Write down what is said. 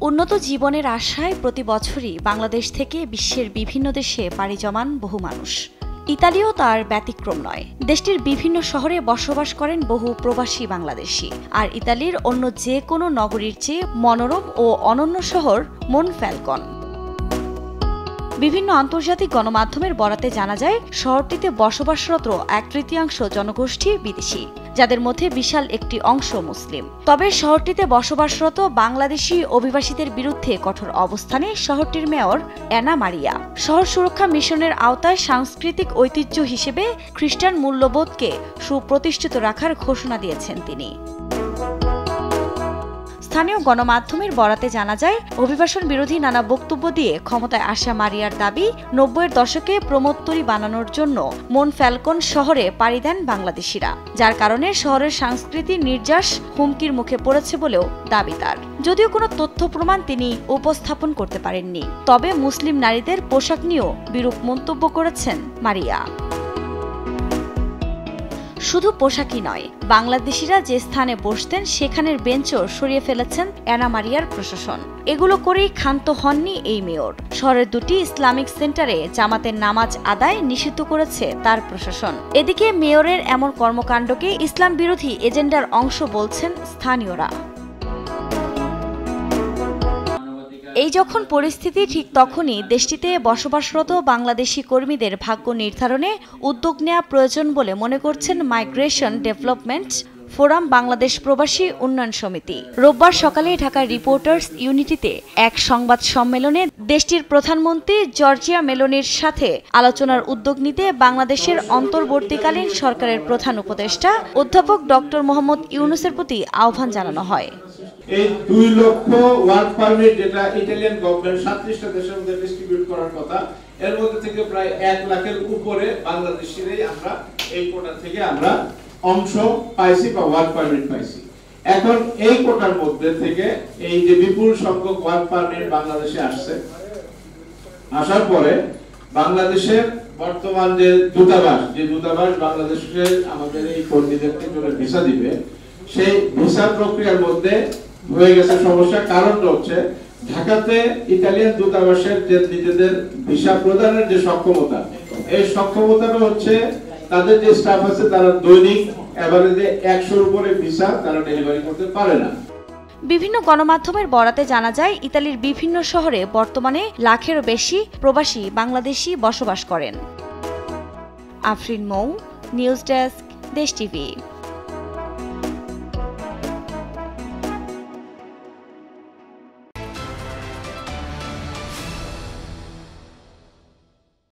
উন্নত জীবনের আশায় প্রতি বছরই বাংলাদেশ থেকে বিশ্বের বিভিন্ন দেশে পাড়ি জমান বহু মানুষ। ইতালিও তার ব্যতিক্রম নয়। দেশটির বিভিন্ন শহরে বসবাস করেন বহু প্রবাসী বাংলাদেশি। আর ইতালির অন্য যে কোনো নগরীর চেয়ে মনোরম ও অনন্য শহর মনফ্যালকন। বিভিন্ন আন্তর্জাতিক গণমাধ্যমের বরাতে জানা যায়, শহরটিতে বসবাসরত 1/3 জনগোষ্ঠী বিদেশি, যাদের মধ্যে বিশাল একটি অংশ মুসলিম। তবে শহরটিতে বসবাসরত বাংলাদেশি অভিবাসীদের বিরুদ্ধে কঠোর অবস্থানে শহরটির মেয়র অ্যানা মারিয়া। শহর সুরক্ষা মিশনের আওতায় সাংস্কৃতিক ঐতিহ্য হিসেবে খ্রিস্টান মূল্যবোধকে সুপ্রতিষ্ঠিত রাখার ঘোষণা দিয়েছেন তিনি। স্থানীয় গণমাধ্যমের বরাতে জানা যায়, অভিবাসন বিরোধী নানা বক্তব্য দিয়ে ক্ষমতায় আসা মারিয়ার দাবি, 90-এর দশকে প্রমোত্তরি বানানোর জন্য মনফ্যালকন শহরে পাড়ি দেন বাংলাদেশিরা, যার কারণে শহরের সংস্কৃতি নির্যাস হুমকির মুখে পড়েছে বলেও দাবি তার। যদিও কোনো তথ্য প্রমাণ তিনি উপস্থাপন করতে পারেননি, তবে মুসলিম নারীদের পোশাক নিয়েও বিরূপ মন্তব্য করেছেন মারিয়া। শুধু পোশাকই নয়, বাংলাদেশিরা যে স্থানে বসতেন সেখানের বেঞ্চও সরিয়ে ফেলেছেন অ্যানা মারিয়ার প্রশাসন। এগুলো করেই ক্ষান্ত হননি এই মেয়র। শহরের 2টি ইসলামিক সেন্টারে জামাতের নামাজ আদায় নিষিদ্ধ করেছে তার প্রশাসন। এদিকে মেয়রের এমন কর্মকাণ্ডকে ইসলাম বিরোধী এজেন্ডার অংশ বলছেন স্থানীয়রা। এই যখন পরিস্থিতি, ঠিক তখনই দেশটিতে বসবাসরত বাংলাদেশি কর্মীদের ভাগ্য নির্ধারণে উদ্যোগ নেওয়া প্রয়োজন বলে মনে করছেন মাইগ্রেশন ডেভেলপমেন্ট ফোরাম বাংলাদেশ প্রবাসী উন্নয়ন সমিতি। রোববার সকালে ঢাকার রিপোর্টার্স ইউনিটিতে এক সংবাদ সম্মেলনে দেশটির প্রধানমন্ত্রী জর্জিয়া মেলোনির সাথে আলোচনার উদ্যোগ নিতে বাংলাদেশের অন্তর্বর্তীকালীন সরকারের প্রধান উপদেষ্টা অধ্যাপক ডক্টর মোহাম্মদ ইউনূসের প্রতি আহ্বান জানানো হয়। এই 2 লক্ষ ওয়ার্ক পারমিট যেটা ইতালিয়ান গভর্নমেন্ট 37টা দেশের মধ্যে ডিস্ট্রিবিউট করার কথা, এর মধ্যে থেকে প্রায় 1 লাখের উপরে বাংলাদেশিরাই আমরা এই কোটা থেকে আমরা অংশ পাইছি বা ওয়ার্ক পারমিট পাইছি। এখন এই কোটার মধ্যে থেকে এই যে বিপুল সংখ্যক ওয়ার্ক পারমিট বাংলাদেশে আসছে, আসার পরে বাংলাদেশের বর্তমান যে দূতাবাস বাংলাদেশের আমাদের এই কর্মীদেরকে জন্য ভিসা দিবে, সেই ভিসা প্রক্রিয়ার মধ্যে হয়ে গেছে সমস্যা। কারণটা হচ্ছে ঢাকাতে ইতালিয়ান দূতাবাসের যে নিজেদের ভিসা প্রদানের যে সক্ষমতা, এই সক্ষমতাটা হচ্ছে তাদের যে স্টাফ আছে তারা দৈনিক এভারেজে 100-এর উপরে ভিসা তারা ডেলিভারি করতে পারে না। বিভিন্ন গণমাধ্যমের বরাতে জানা যায়, ইতালির বিভিন্ন শহরে বর্তমানে লাখেরও বেশি প্রবাসী বাংলাদেশি বসবাস করেন। আফরিন মৌ, নিউজ ডেস্ক, দেশ টিভি।